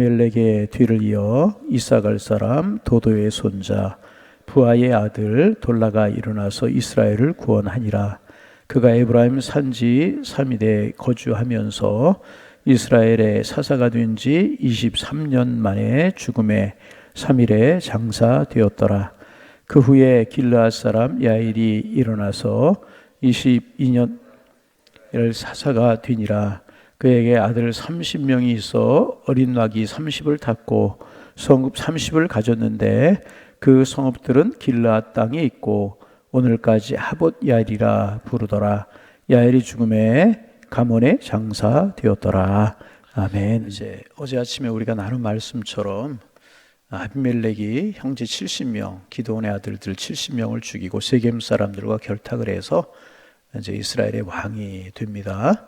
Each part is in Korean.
아비멜렉의 뒤를 이어 이사갈 사람 도도의 손자 부하의 아들 돌라가 일어나서 이스라엘을 구원하니라. 그가 에브라임 산지 3일에 거주하면서 이스라엘의 사사가 된 지 23년 만에 죽음에 3일에 장사되었더라. 그 후에 길르앗 사람 야일이 일어나서 22년 사사가 되니라. 그에게 아들 30명이 있어 어린 낙이 30을 탔고 성읍 30을 가졌는데 그 성읍들은 길르앗 땅에 있고 오늘까지 하봇 야일이라 부르더라. 야일이 죽음에 가몬에 장사되었더라. 아멘. 이제 어제 아침에 우리가 나눈 말씀처럼 아비멜렉이 형제 70명, 기드온의 아들들 70명을 죽이고 세겜 사람들과 결탁을 해서 이제 이스라엘의 왕이 됩니다.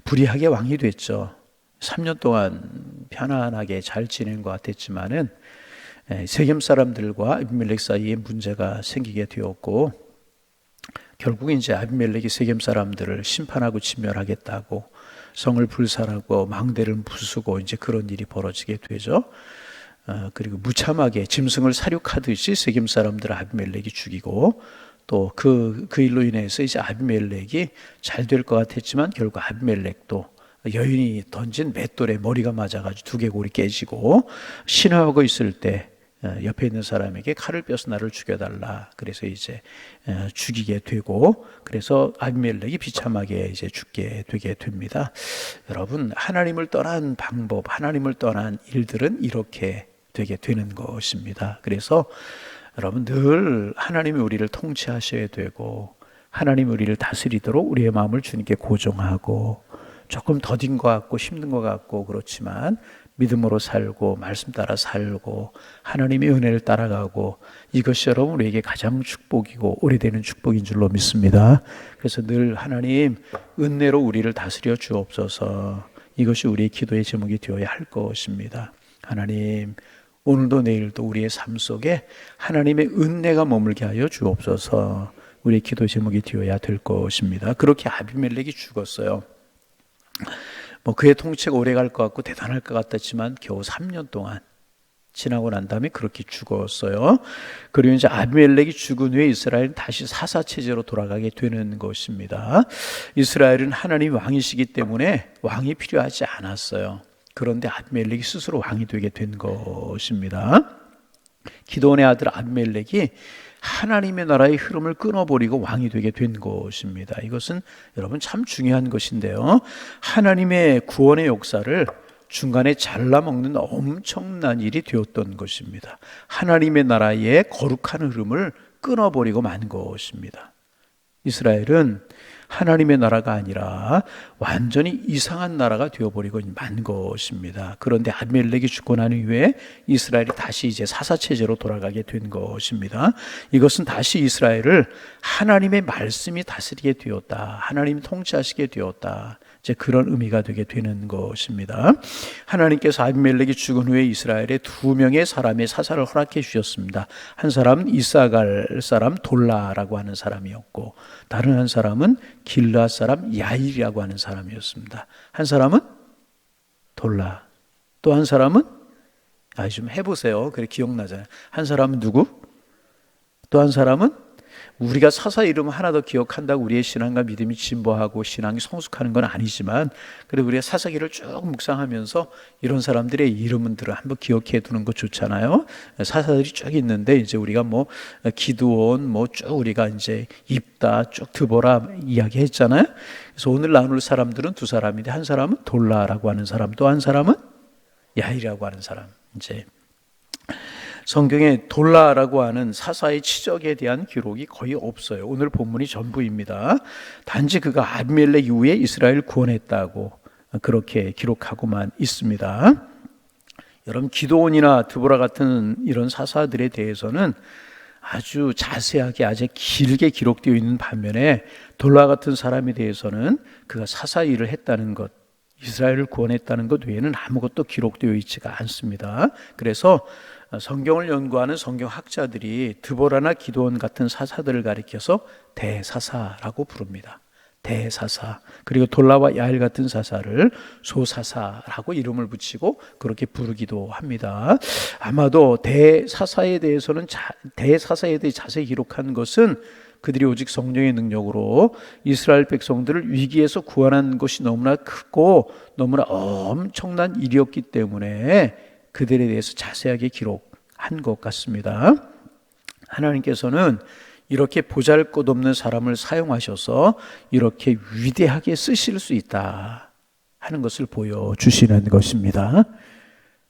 불의하게 왕이 됐죠. 3년 동안 편안하게 잘 지낸 것 같았지만은 세겜 사람들과 아비멜렉 사이에 문제가 생기게 되었고, 결국 이제 아비멜렉이 세겜 사람들을 심판하고 진멸하겠다고 성을 불살하고 망대를 부수고 이제 그런 일이 벌어지게 되죠. 그리고 무참하게 짐승을 사륙하듯이 세겜 사람들을 아비멜렉이 죽이고, 또 그 일로 인해서 이제 아비멜렉이 잘 될 것 같았지만 결국 아비멜렉도 여인이 던진 맷돌에 머리가 맞아가지고 두개골이 깨지고, 신화하고 있을 때 옆에 있는 사람에게 칼을 뼈서 나를 죽여달라. 그래서 이제 죽이게 되고, 그래서 아비멜렉이 비참하게 이제 죽게 되게 됩니다. 여러분, 하나님을 떠난 방법, 하나님을 떠난 일들은 이렇게 되게 되는 것입니다. 그래서 여러분, 늘 하나님이 우리를 통치하셔야 되고 하나님이 우리를 다스리도록 우리의 마음을 주님께 고정하고, 조금 더딘 것 같고 힘든 것 같고 그렇지만 믿음으로 살고 말씀 따라 살고 하나님의 은혜를 따라가고, 이것이 여러분 우리에게 가장 축복이고 오래되는 축복인 줄로 믿습니다. 그래서 늘 하나님 은혜로 우리를 다스려 주옵소서, 이것이 우리의 기도의 제목이 되어야 할 것입니다. 하나님, 오늘도 내일도 우리의 삶 속에 하나님의 은혜가 머물게 하여 주옵소서, 우리의 기도 제목이 되어야 될 것입니다. 그렇게 아비멜렉이 죽었어요. 그의 통치가 오래 갈 것 같고 대단할 것 같았지만 겨우 3년 동안 지나고 난 다음에 그렇게 죽었어요. 그리고 이제 아비멜렉이 죽은 후에 이스라엘은 다시 사사체제로 돌아가게 되는 것입니다. 이스라엘은 하나님 왕이시기 때문에 왕이 필요하지 않았어요. 그런데 아비멜렉이 스스로 왕이 되게 된 것입니다. 기드온의 아들 아비멜렉이 하나님의 나라의 흐름을 끊어버리고 왕이 되게 된 것입니다. 이것은 여러분 참 중요한 것인데요, 하나님의 구원의 역사를 중간에 잘라먹는 엄청난 일이 되었던 것입니다. 하나님의 나라의 거룩한 흐름을 끊어버리고 만 것입니다. 이스라엘은 하나님의 나라가 아니라 완전히 이상한 나라가 되어버리고 만 것입니다. 그런데 아비멜렉이 죽고 난 이후에 이스라엘이 다시 이제 사사체제로 돌아가게 된 것입니다. 이것은 다시 이스라엘을 하나님의 말씀이 다스리게 되었다, 하나님이 통치하시게 되었다, 이제 그런 의미가 되게 되는 것입니다. 하나님께서 아비멜렉이 죽은 후에 이스라엘에 2명의 사람의 사사를 허락해 주셨습니다. 한 사람은 이사갈 사람 돌라라고 하는 사람이었고, 다른 한 사람은 길르앗 사람 야일이라고 하는 사람이었습니다. 한 사람은 돌라, 또 한 사람은 좀 해보세요. 그래 기억나잖아요. 한 사람은 누구? 또 한 사람은, 우리가 사사 이름 하나 더 기억한다고 우리의 신앙과 믿음이 진보하고 신앙이 성숙하는 건 아니지만, 그래도 우리가 사사기를 쭉 묵상하면서 이런 사람들의 이름들을 한번 기억해 두는 거 좋잖아요. 사사들이 쭉 있는데 이제 우리가 기드온 쭉 우리가 이제 입다 쭉 드보라 이야기했잖아요. 그래서 오늘 나눌 사람들은 2사람인데, 한 사람은 돌라라고 하는 사람, 또 한 사람은 야이라고 하는 사람. 이제 성경에 돌라라고 하는 사사의 치적에 대한 기록이 거의 없어요. 오늘 본문이 전부입니다. 단지 그가 아비멜렉 이후에 이스라엘을 구원했다고 그렇게 기록하고만 있습니다. 여러분, 기드온이나 드보라 같은 이런 사사들에 대해서는 아주 자세하게 아주 길게 기록되어 있는 반면에, 돌라 같은 사람에 대해서는 그가 사사 일을 했다는 것, 이스라엘을 구원했다는 것 외에는 아무것도 기록되어 있지가 않습니다. 그래서 성경을 연구하는 성경학자들이 드보라나 기드온 같은 사사들을 가리켜서 대사사라고 부릅니다. 대사사, 그리고 돌라와 야일 같은 사사를 소사사라고 이름을 붙이고 그렇게 부르기도 합니다. 아마도 대사사에 대해 자세히 기록한 것은 그들이 오직 성령의 능력으로 이스라엘 백성들을 위기에서 구원한 것이 너무나 크고 너무나 엄청난 일이었기 때문에 그들에 대해서 자세하게 기록한 것 같습니다. 하나님께서는 이렇게 보잘것없는 사람을 사용하셔서 이렇게 위대하게 쓰실 수 있다 하는 것을 보여주시는 것입니다.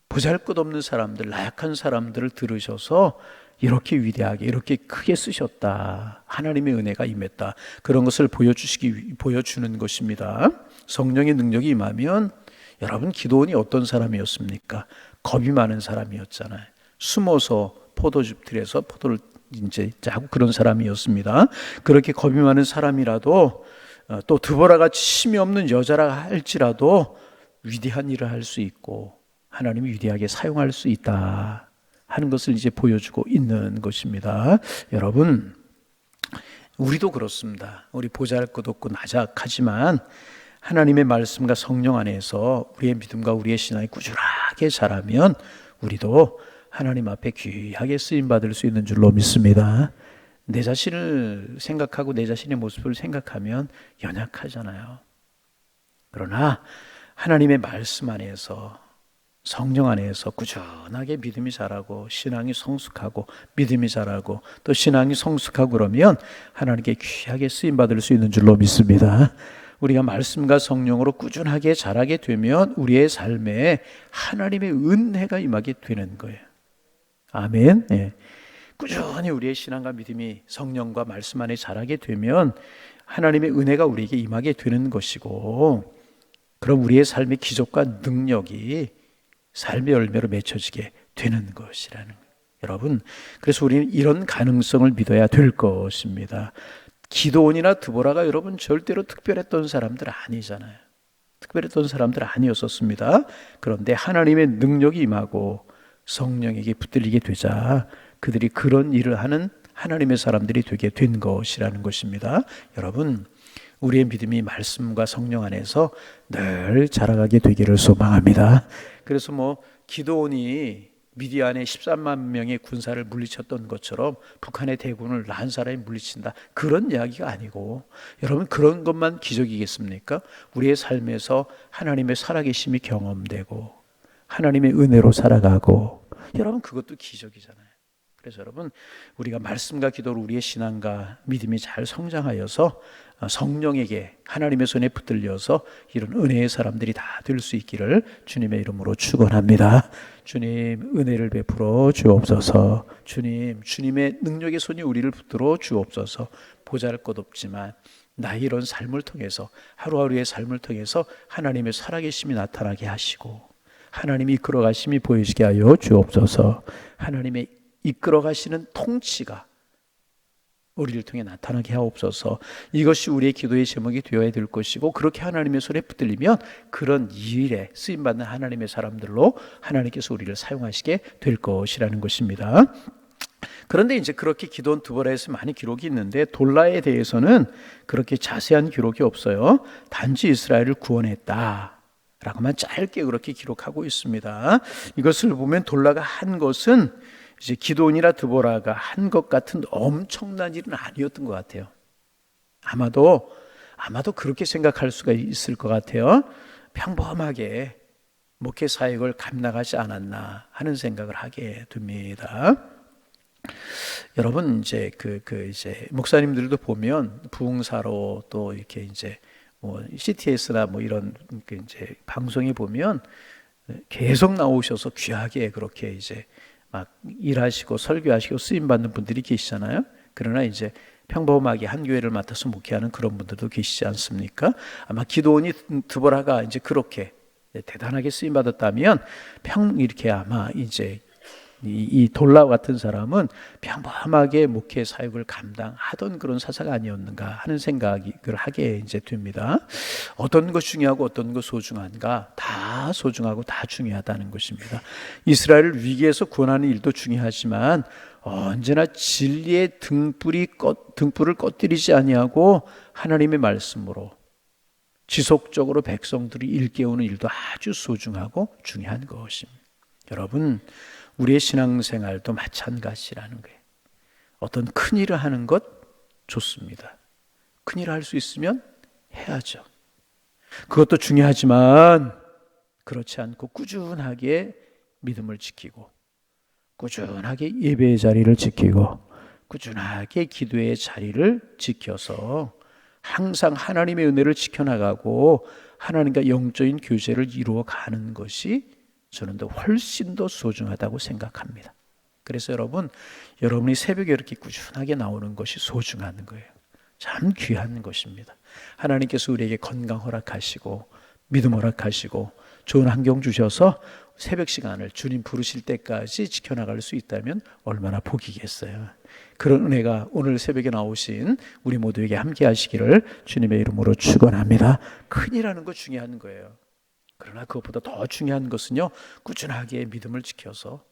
보잘것없는 사람들, 나약한 사람들을 들으셔서 이렇게 위대하게, 이렇게 크게 쓰셨다. 하나님의 은혜가 임했다. 그런 것을 보여주는 것입니다. 성령의 능력이 임하면, 여러분, 기도원이 어떤 사람이었습니까? 겁이 많은 사람이었잖아요. 숨어서 포도즙틀에서 포도를 이제 짜고 그런 사람이었습니다. 그렇게 겁이 많은 사람이라도 또 드보라같이 힘이 없는 여자라 할지라도 위대한 일을 할 수 있고 하나님이 위대하게 사용할 수 있다 하는 것을 이제 보여주고 있는 것입니다. 여러분, 우리도 그렇습니다. 우리 보잘것없고 나작하지만 하나님의 말씀과 성령 안에서 우리의 믿음과 우리의 신앙이 꾸준하게 자라면 우리도 하나님 앞에 귀하게 쓰임받을 수 있는 줄로 믿습니다. 내 자신을 생각하고 내 자신의 모습을 생각하면 연약하잖아요. 그러나 하나님의 말씀 안에서, 성령 안에서 꾸준하게 믿음이 자라고 신앙이 성숙하고 믿음이 자라고 또 신앙이 성숙하고 그러면 하나님께 귀하게 쓰임받을 수 있는 줄로 믿습니다. 우리가 말씀과 성령으로 꾸준하게 자라게 되면 우리의 삶에 하나님의 은혜가 임하게 되는 거예요. 아멘. 예. 꾸준히 우리의 신앙과 믿음이 성령과 말씀 안에 자라게 되면 하나님의 은혜가 우리에게 임하게 되는 것이고, 그럼 우리의 삶의 기적과 능력이 삶의 열매로 맺혀지게 되는 것이라는 거예요. 여러분, 그래서 우리는 이런 가능성을 믿어야 될 것입니다. 기드온이나 드보라가 여러분 절대로 특별했던 사람들 아니잖아요. 특별했던 사람들 아니었었습니다. 그런데 하나님의 능력이 임하고 성령에게 붙들리게 되자 그들이 그런 일을 하는 하나님의 사람들이 되게 된 것이라는 것입니다. 여러분, 우리의 믿음이 말씀과 성령 안에서 늘 자라가게 되기를 소망합니다. 그래서 기드온이 미디안의 13만 명의 군사를 물리쳤던 것처럼 북한의 대군을 한 사람이 물리친다, 그런 이야기가 아니고, 여러분, 그런 것만 기적이겠습니까? 우리의 삶에서 하나님의 살아계심이 경험되고 하나님의 은혜로 살아가고, 여러분, 그것도 기적이잖아요. 그래서 여러분, 우리가 말씀과 기도로 우리의 신앙과 믿음이 잘 성장하여서 성령에게 하나님의 손에 붙들려서 이런 은혜의 사람들이 다 될 수 있기를 주님의 이름으로 축원합니다. 주님, 은혜를 베풀어 주옵소서. 주님, 주님의 능력의 손이 우리를 붙들어 주옵소서. 보잘것없지만 나의 이런 삶을 통해서, 하루하루의 삶을 통해서 하나님의 살아계심이 나타나게 하시고 하나님이 이끌어 가심이 보이시게 하여 주옵소서. 하나님의 이끌어 가시는 통치가 우리를 통해 나타나게 하옵소서. 이것이 우리의 기도의 제목이 되어야 될 것이고, 그렇게 하나님의 손에 붙들리면 그런 일에 쓰임받는 하나님의 사람들로 하나님께서 우리를 사용하시게 될 것이라는 것입니다. 그런데 이제 그렇게 기드온 드보라에서 많이 기록이 있는데 돌라에 대해서는 그렇게 자세한 기록이 없어요. 단지 이스라엘을 구원했다 라고만 짧게 그렇게 기록하고 있습니다. 이것을 보면 돌라가 한 것은 이제 기드온이나 드보라가 한 것 같은 엄청난 일은 아니었던 것 같아요. 아마도 그렇게 생각할 수가 있을 것 같아요. 평범하게 목회 사역을 감당하지 않았나 하는 생각을 하게 됩니다. 여러분, 이제 이제 목사님들도 보면 부흥사로 또 이렇게 이제 CTS나 이런 이제 방송에 보면 계속 나오셔서 귀하게 그렇게 이제 막 일하시고 설교하시고 쓰임받는 분들이 계시잖아요. 그러나 이제 평범하게 한 교회를 맡아서 목회하는 그런 분들도 계시지 않습니까? 아마 기드온이 드보라가 이제 그렇게 대단하게 쓰임받았다면 이렇게 아마 이제 이 돌라 같은 사람은 평범하게 목회 사역을 감당하던 그런 사사가 아니었는가 하는 생각을 하게 이제 됩니다. 어떤 것 중요하고 어떤 것 소중한가? 다 소중하고 다 중요하다는 것입니다. 이스라엘을 위기에서 구원하는 일도 중요하지만 언제나 진리의 등불을 꺼뜨리지 아니하고 하나님의 말씀으로 지속적으로 백성들이 일깨우는 일도 아주 소중하고 중요한 것입니다. 여러분, 우리의 신앙생활도 마찬가지라는 거예요. 어떤 큰 일을 하는 것 좋습니다. 큰 일을 할 수 있으면 해야죠. 그것도 중요하지만 그렇지 않고 꾸준하게 믿음을 지키고 꾸준하게 예배의 자리를 지키고 꾸준하게 기도의 자리를 지켜서 항상 하나님의 은혜를 지켜나가고 하나님과 영적인 교제를 이루어가는 것이 저는 훨씬 더 소중하다고 생각합니다. 그래서 여러분이 새벽에 이렇게 꾸준하게 나오는 것이 소중한 거예요. 참 귀한 것입니다. 하나님께서 우리에게 건강 허락하시고 믿음 허락하시고 좋은 환경 주셔서 새벽 시간을 주님 부르실 때까지 지켜나갈 수 있다면 얼마나 복이겠어요. 그런 은혜가 오늘 새벽에 나오신 우리 모두에게 함께 하시기를 주님의 이름으로 축원합니다. 큰일하는 거 중요한 거예요. 그러나 그것보다 더 중요한 것은요, 꾸준하게 믿음을 지켜서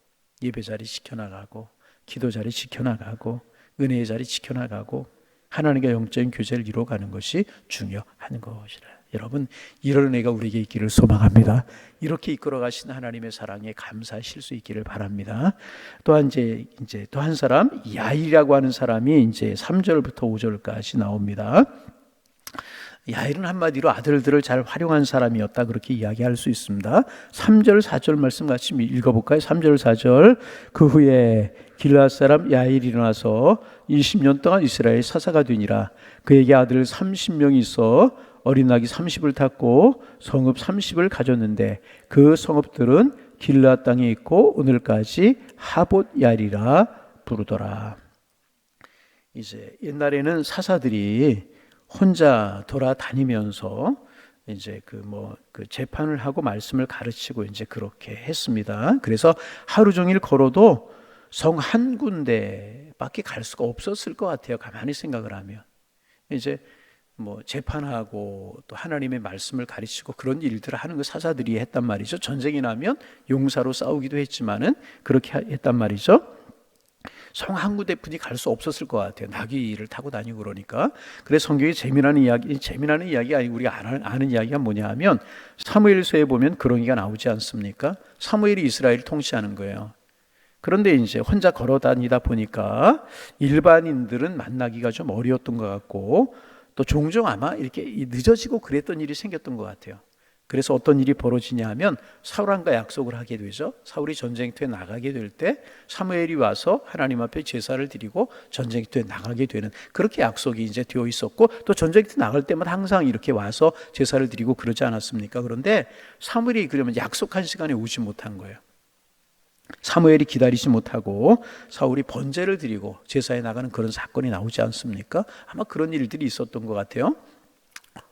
예배 자리 지켜나가고 기도 자리 지켜나가고 은혜의 자리 지켜나가고 하나님과 영적인 교제를 이루어가는 것이 중요한 것이라. 여러분, 이런 은혜가 우리에게 있기를 소망합니다. 이렇게 이끌어 가신 하나님의 사랑에 감사하실 수 있기를 바랍니다. 또한 이제 또 한 사람, 야일이라고 하는 사람이 이제 3절부터 5절까지 나옵니다. 야일은 한마디로 아들들을 잘 활용한 사람이었다, 그렇게 이야기할 수 있습니다. 3절 4절 말씀 같이 읽어볼까요? 3절 4절. 그 후에 길앗 사람 야일이 일어나서 20년 동안 이스라엘 사사가 되니라. 그에게 아들 30명이 있어 어린 낙이 30을 탔고 성읍 30을 가졌는데 그 성읍들은 길앗 땅에 있고 오늘까지 하봇 야일이라 부르더라. 이제 옛날에는 사사들이 혼자 돌아다니면서 이제 그 재판을 하고 말씀을 가르치고 이제 그렇게 했습니다. 그래서 하루 종일 걸어도 성 한 군데밖에 갈 수가 없었을 것 같아요. 가만히 생각을 하면 이제 재판하고 또 하나님의 말씀을 가르치고 그런 일들을 하는 거 사사들이 했단 말이죠. 전쟁이 나면 용사로 싸우기도 했지만은 그렇게 했단 말이죠. 성 한 군데뿐이 갈 수 없었을 것 같아요. 나귀를 타고 다니고 그러니까. 그래서 성경에 재미나는 이야기가 아니고 우리가 아는 이야기가 뭐냐 하면 사무엘서에 보면 그런 얘기가 나오지 않습니까? 사무엘이 이스라엘을 통치하는 거예요. 그런데 이제 혼자 걸어 다니다 보니까 일반인들은 만나기가 좀 어려웠던 것 같고 또 종종 아마 이렇게 늦어지고 그랬던 일이 생겼던 것 같아요. 그래서 어떤 일이 벌어지냐 하면 사울왕과 약속을 하게 되죠. 사울이 전쟁터에 나가게 될 때 사무엘이 와서 하나님 앞에 제사를 드리고 전쟁터에 나가게 되는 그렇게 약속이 이제 되어 있었고 또 전쟁터 나갈 때마다 항상 이렇게 와서 제사를 드리고 그러지 않았습니까? 그런데 사무엘이 그러면 약속한 시간에 오지 못한 거예요. 사무엘이 기다리지 못하고 사울이 번제를 드리고 제사에 나가는 그런 사건이 나오지 않습니까? 아마 그런 일들이 있었던 것 같아요.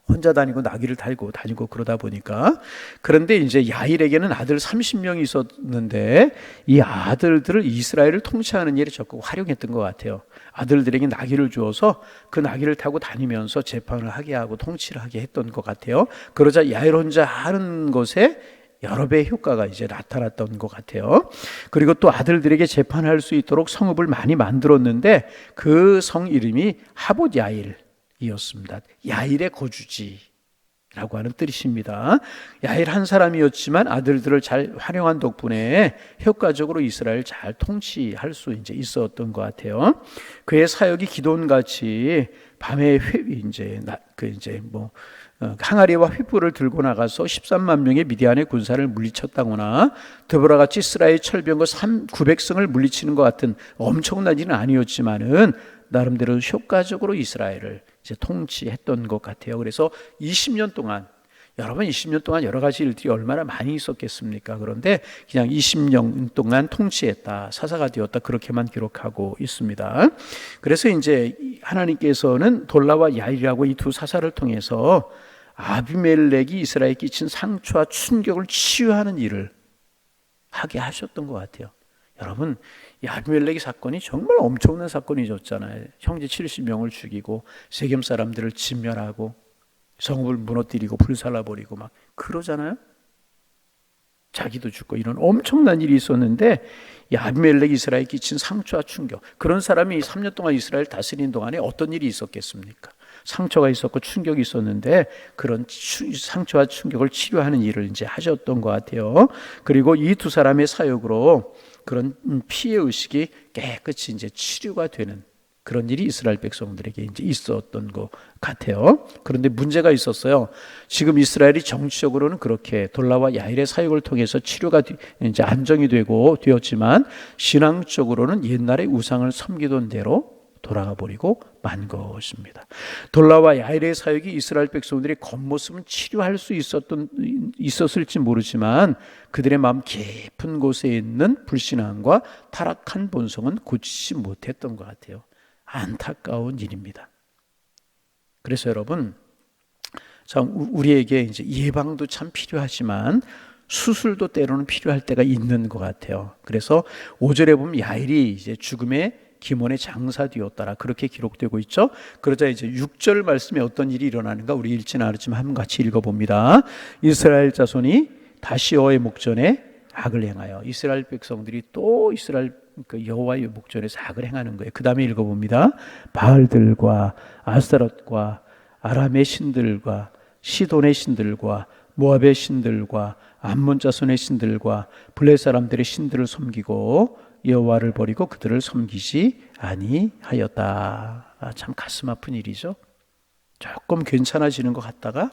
혼자 다니고 나귀를 달고 다니고 그러다 보니까. 그런데 이제 야일에게는 아들 30명이 있었는데 이 아들들을 이스라엘을 통치하는 일에 적극 활용했던 것 같아요. 아들들에게 나귀를 주어서 그 나귀를 타고 다니면서 재판을 하게 하고 통치를 하게 했던 것 같아요. 그러자 야일 혼자 하는 것에 여러 배의 효과가 이제 나타났던 것 같아요. 그리고 또 아들들에게 재판할 수 있도록 성읍을 많이 만들었는데 그 성 이름이 하봇 야일이었습니다. 야일의 거주지라고 하는 뜻입니다. 야일 한 사람이었지만 아들들을 잘 활용한 덕분에 효과적으로 이스라엘 잘 통치할 수 이제 있었던 것 같아요. 그의 사역이 기도원같이 밤에 항아리와 횃불을 들고 나가서 13만 명의 미디안의 군사를 물리쳤다거나 드보라같이 이스라엘 철병거 900승을 물리치는 것 같은 엄청난 일은 아니었지만은 나름대로 효과적으로 이스라엘을 이제 통치했던 것 같아요. 그래서 20년 동안 여러 가지 일들이 얼마나 많이 있었겠습니까? 그런데 그냥 20년 동안 통치했다, 사사가 되었다, 그렇게만 기록하고 있습니다. 그래서 이제 하나님께서는 돌라와 야일이라고 이 두 사사를 통해서 아비멜렉이 이스라엘에 끼친 상처와 충격을 치유하는 일을 하게 하셨던 것 같아요. 여러분, 이 아비멜렉의 사건이 정말 엄청난 사건이었잖아요. 형제 70명을 죽이고 세겜 사람들을 진멸하고 성읍을 무너뜨리고 불살라버리고 막 그러잖아요. 자기도 죽고 이런 엄청난 일이 있었는데 이 아비멜렉이 이스라엘에 끼친 상처와 충격, 그런 사람이 3년 동안 이스라엘 다스리는 동안에 어떤 일이 있었겠습니까? 상처가 있었고 충격이 있었는데 그런 상처와 충격을 치료하는 일을 이제 하셨던 것 같아요. 그리고 이 두 사람의 사역으로 그런 피해 의식이 깨끗이 이제 치료가 되는 그런 일이 이스라엘 백성들에게 이제 있었던 것 같아요. 그런데 문제가 있었어요. 지금 이스라엘이 정치적으로는 그렇게 돌라와 야일의 사역을 통해서 치료가 이제 안정이 되었지만 신앙적으로는 옛날의 우상을 섬기던 대로 돌아가 버리고 만 것입니다. 돌라와 야일의 사역이 이스라엘 백성들의 겉모습은 치료할 수 있었을지 모르지만 그들의 마음 깊은 곳에 있는 불신앙과 타락한 본성은 고치지 못했던 것 같아요. 안타까운 일입니다. 그래서 여러분, 참 우리에게 이제 예방도 참 필요하지만 수술도 때로는 필요할 때가 있는 것 같아요. 그래서 5절에 보면 야일이 이제 죽음의 기몬의 장사되었더라 그렇게 기록되고 있죠. 그러자 이제 6절 말씀에 어떤 일이 일어나는가 우리 읽지는 않았지만 한번 같이 읽어봅니다. 이스라엘 자손이 다시 여호와의 목전에 악을 행하여 이스라엘 백성들이 또 이스라엘 여호와의 목전에서 악을 행하는 거예요. 그 다음에 읽어봅니다. 바알들과 아스타롯과 아람의 신들과 시돈의 신들과 모압의 신들과 암몬 자손의 신들과 블레 사람들의 신들을 섬기고 여호와를 버리고 그들을 섬기지 아니하였다. 참 가슴 아픈 일이죠. 조금 괜찮아지는 것 같다가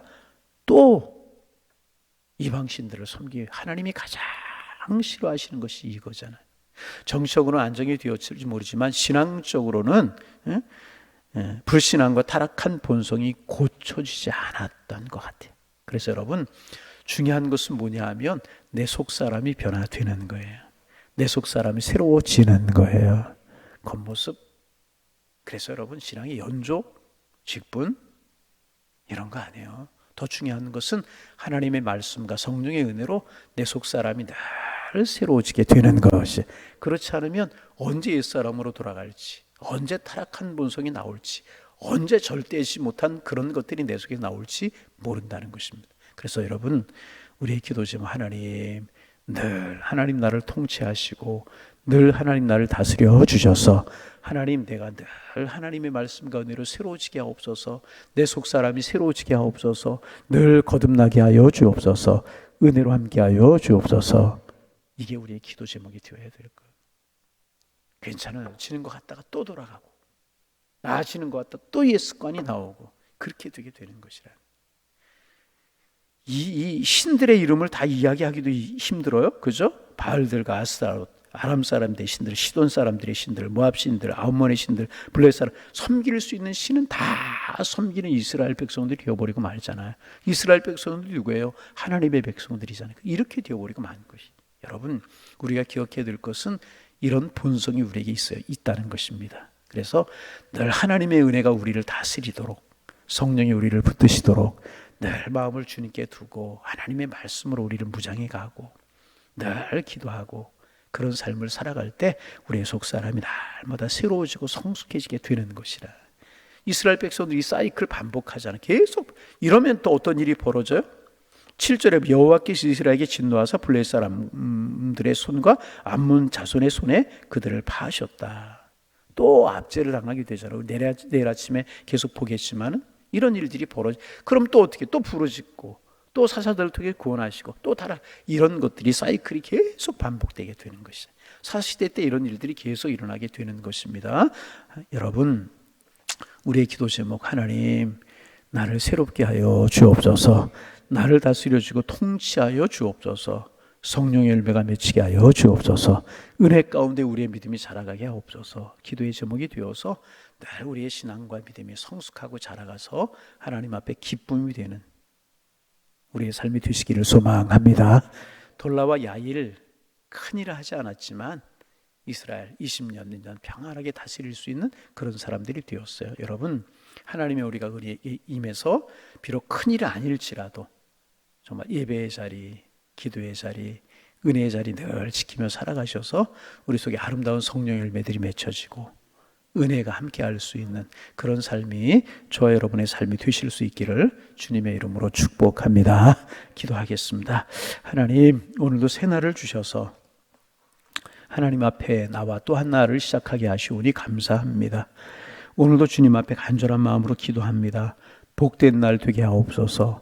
또 이방 신들을 섬기고 하나님이 가장 싫어하시는 것이 이거잖아요. 정치적으로는 안정이 되었을지 모르지만 신앙적으로는 불신앙과 타락한 본성이 고쳐지지 않았던 것 같아요. 그래서 여러분 중요한 것은 뭐냐 하면 내 속사람이 변화되는 거예요. 내 속사람이 새로워지는 거예요. 겉모습. 그래서 여러분 신앙의 연조, 직분 이런 거 아니에요. 더 중요한 것은 하나님의 말씀과 성령의 은혜로 내 속사람이 늘 새로워지게 되는 것이. 그렇지 않으면 언제 옛사람으로 돌아갈지, 언제 타락한 본성이 나올지, 언제 절대하지 못한 그런 것들이 내 속에 나올지 모른다는 것입니다. 그래서 여러분 우리의 기도 제목 하나님 늘 하나님 나를 통치하시고 늘 하나님 나를 다스려 주셔서 하나님 내가 늘 하나님의 말씀과 은혜로 새로워지게 하옵소서. 내 속사람이 새로워지게 하옵소서. 늘 거듭나게 하여 주옵소서. 은혜로 함께하여 주옵소서. 이게 우리의 기도 제목이 되어야 될 거예요. 괜찮아지는 것 같다가 또 돌아가고 나아지는 것 같다가 또 옛 습관이 나오고 그렇게 되게 되는 것이라. 이 신들의 이름을 다 이야기하기도 힘들어요. 그죠? 바알들과 아스타롯, 아람 사람들의 신들, 시돈 사람들의 신들, 모압 신들, 아몬의 신들, 블레 사람 섬길 수 있는 신은 다 섬기는 이스라엘 백성들이 되어버리고 말잖아요. 이스라엘 백성들이 누구예요? 하나님의 백성들이잖아요. 이렇게 되어버리고 만 것이. 여러분 우리가 기억해야 될 것은 이런 본성이 우리에게 있다는 것입니다. 그래서 늘 하나님의 은혜가 우리를 다스리도록 성령이 우리를 붙드시도록 늘 마음을 주님께 두고 하나님의 말씀으로 우리를 무장해 가고 늘 기도하고 그런 삶을 살아갈 때 우리의 속사람이 날마다 새로워지고 성숙해지게 되는 것이라. 이스라엘 백성들이 이 사이클 반복하잖아요. 계속 이러면 또 어떤 일이 벌어져요? 7절에 여호와께서 이스라엘에게 진노하사 블레 사람들의 손과 암몬 자손의 손에 그들을 파하셨다. 또 압제를 당하게 되잖아요. 내일 아침에 계속 보겠지만은 이런 일들이 벌어지. 그럼 또 어떻게? 또 부르짖고 또 사사들을 통해 구원하시고 또 타락. 이런 것들이 사이클이 계속 반복되게 되는 것이죠. 사시대 때 이런 일들이 계속 일어나게 되는 것입니다. 여러분 우리의 기도 제목 하나님 나를 새롭게 하여 주옵소서. 나를 다스려주고 통치하여 주옵소서. 성령의 열매가 맺히게 하여 주옵소서. 은혜 가운데 우리의 믿음이 자라가게 하옵소서. 기도의 제목이 되어서 늘 우리의 신앙과 믿음이 성숙하고 자라가서 하나님 앞에 기쁨이 되는 우리의 삶이 되시기를 소망합니다. 돌라와 야일 큰일을 하지 않았지만 이스라엘 20년 평안하게 다스릴 수 있는 그런 사람들이 되었어요. 여러분 하나님의 우리가 은혜에 임해서 비록 큰일이 아닐지라도 정말 예배의 자리, 기도의 자리, 은혜의 자리 늘 지키며 살아가셔서 우리 속에 아름다운 성령의 열매들이 맺혀지고 은혜가 함께할 수 있는 그런 삶이 저와 여러분의 삶이 되실 수 있기를 주님의 이름으로 축복합니다. 기도하겠습니다. 하나님 오늘도 새날을 주셔서 하나님 앞에 나와 또 한 날을 시작하게 하시오니 감사합니다. 오늘도 주님 앞에 간절한 마음으로 기도합니다. 복된 날 되게 하옵소서.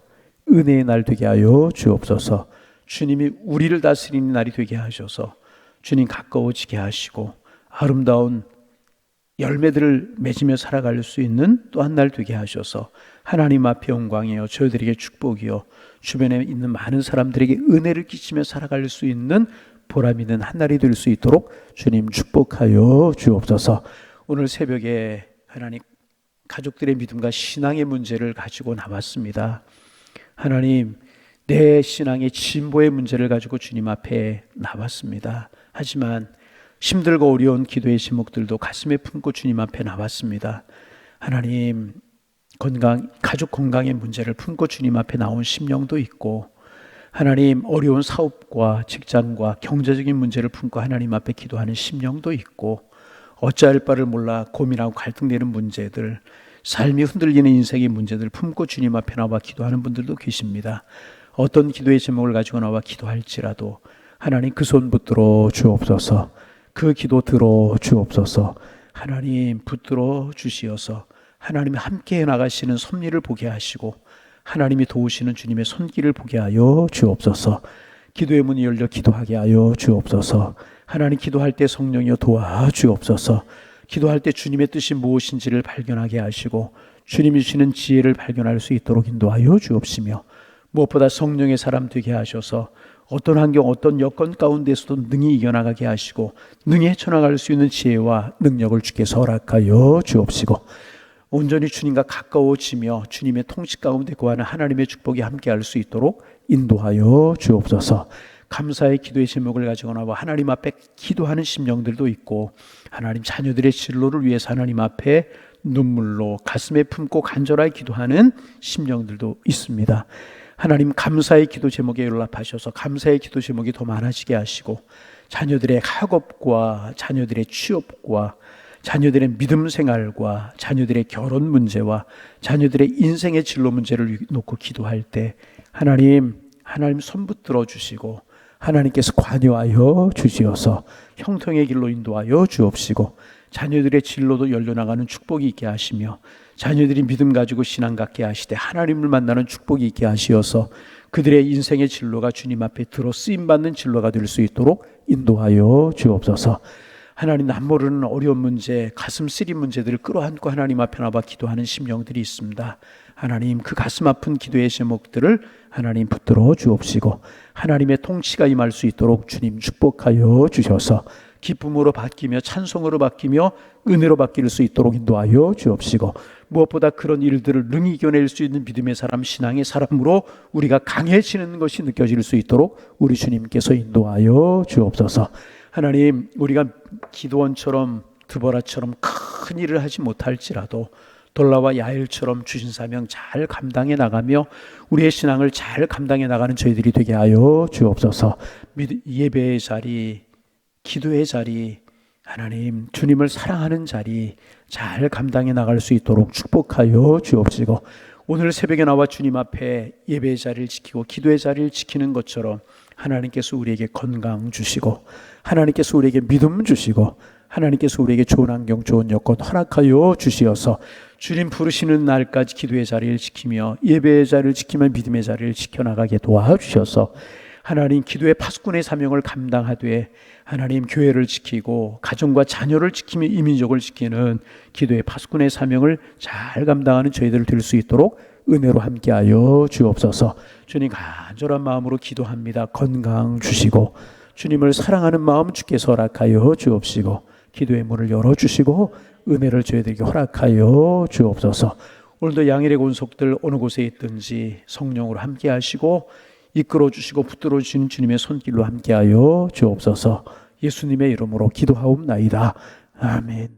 은혜의 날 되게 하여 주옵소서. 주님이 우리를 다스리는 날이 되게 하셔서 주님 가까워지게 하시고 아름다운 열매들을 맺으며 살아갈 수 있는 또 한 날 되게 하셔서 하나님 앞에 영광이요 저희들에게 축복이요 주변에 있는 많은 사람들에게 은혜를 끼치며 살아갈 수 있는 보람 있는 한 날이 될 수 있도록 주님 축복하여 주옵소서. 오늘 새벽에 하나님 가족들의 믿음과 신앙의 문제를 가지고 나왔습니다. 하나님 내 신앙의 진보의 문제를 가지고 주님 앞에 나왔습니다. 하지만 힘들고 어려운 기도의 제목들도 가슴에 품고 주님 앞에 나왔습니다. 하나님 가족 건강의 문제를 품고 주님 앞에 나온 심령도 있고 하나님 어려운 사업과 직장과 경제적인 문제를 품고 하나님 앞에 기도하는 심령도 있고 어찌할 바를 몰라 고민하고 갈등되는 문제들 삶이 흔들리는 인생의 문제들 품고 주님 앞에 나와 기도하는 분들도 계십니다. 어떤 기도의 제목을 가지고 나와 기도할지라도 하나님 그 손 붙들어 주옵소서. 그 기도 들어 주옵소서. 하나님 붙들어 주시어서 하나님이 함께 나가시는 섭리를 보게 하시고 하나님이 도우시는 주님의 손길을 보게 하여 주옵소서. 기도의 문이 열려 기도하게 하여 주옵소서. 하나님 기도할 때 성령이여 도와주옵소서. 기도할 때 주님의 뜻이 무엇인지를 발견하게 하시고 주님이 주시는 지혜를 발견할 수 있도록 인도하여 주옵시며 무엇보다 성령의 사람 되게 하셔서 어떤 환경 어떤 여건 가운데서도 능히 이겨나가게 하시고 능히 헤쳐나갈 수 있는 지혜와 능력을 주께서 허락하여 주옵시고 온전히 주님과 가까워지며 주님의 통치 가운데 거하는 하나님의 축복이 함께할 수 있도록 인도하여 주옵소서. 감사의 기도의 제목을 가지고 나와 하나님 앞에 기도하는 심령들도 있고 하나님 자녀들의 진로를 위해서 하나님 앞에 눈물로 가슴에 품고 간절하게 기도하는 심령들도 있습니다. 하나님 감사의 기도 제목에 연락하셔서 감사의 기도 제목이 더 많아지게 하시고 자녀들의 학업과 자녀들의 취업과 자녀들의 믿음 생활과 자녀들의 결혼 문제와 자녀들의 인생의 진로 문제를 놓고 기도할 때 하나님 손 붙들어 주시고 하나님께서 관여하여 주시어서 형통의 길로 인도하여 주옵시고 자녀들의 진로도 열려나가는 축복이 있게 하시며 자녀들이 믿음 가지고 신앙 갖게 하시되 하나님을 만나는 축복이 있게 하시어서 그들의 인생의 진로가 주님 앞에 들어 쓰임받는 진로가 될 수 있도록 인도하여 주옵소서. 하나님 남모르는 어려운 문제 가슴 쓰린 문제들을 끌어안고 하나님 앞에 나와 기도하는 심령들이 있습니다. 하나님 그 가슴 아픈 기도의 제목들을 하나님 붙들어 주옵시고 하나님의 통치가 임할 수 있도록 주님 축복하여 주셔서 기쁨으로 바뀌며 찬송으로 바뀌며 은혜로 바뀔 수 있도록 인도하여 주옵시고 무엇보다 그런 일들을 능히 이겨낼 수 있는 믿음의 사람 신앙의 사람으로 우리가 강해지는 것이 느껴질 수 있도록 우리 주님께서 인도하여 주옵소서. 하나님 우리가 기도원처럼 드보라처럼 큰 일을 하지 못할지라도 돌라와 야일처럼 주신 사명 잘 감당해 나가며 우리의 신앙을 잘 감당해 나가는 저희들이 되게 하여 주옵소서. 예배의 자리 기도의 자리 하나님 주님을 사랑하는 자리 잘 감당해 나갈 수 있도록 축복하여 주옵시고 오늘 새벽에 나와 주님 앞에 예배의 자리를 지키고 기도의 자리를 지키는 것처럼 하나님께서 우리에게 건강 주시고 하나님께서 우리에게 믿음 주시고 하나님께서 우리에게 좋은 환경 좋은 여건 허락하여 주시어서 주님 부르시는 날까지 기도의 자리를 지키며 예배의 자리를 지키며 믿음의 자리를 지켜나가게 도와주셔서 하나님 기도의 파수꾼의 사명을 감당하되 하나님 교회를 지키고 가정과 자녀를 지키며 이민족을 지키는 기도의 파수꾼의 사명을 잘 감당하는 저희들 될 수 있도록 은혜로 함께하여 주옵소서. 주님 간절한 마음으로 기도합니다. 건강 주시고 주님을 사랑하는 마음 주께서 허락하여 주옵시고 기도의 문을 열어주시고 은혜를 저희들에게 허락하여 주옵소서. 오늘도 양일의 권속들 어느 곳에 있든지 성령으로 함께하시고 이끌어 주시고 붙들어 주시는 주님의 손길로 함께하여 주옵소서. 예수님의 이름으로 기도하옵나이다. 아멘.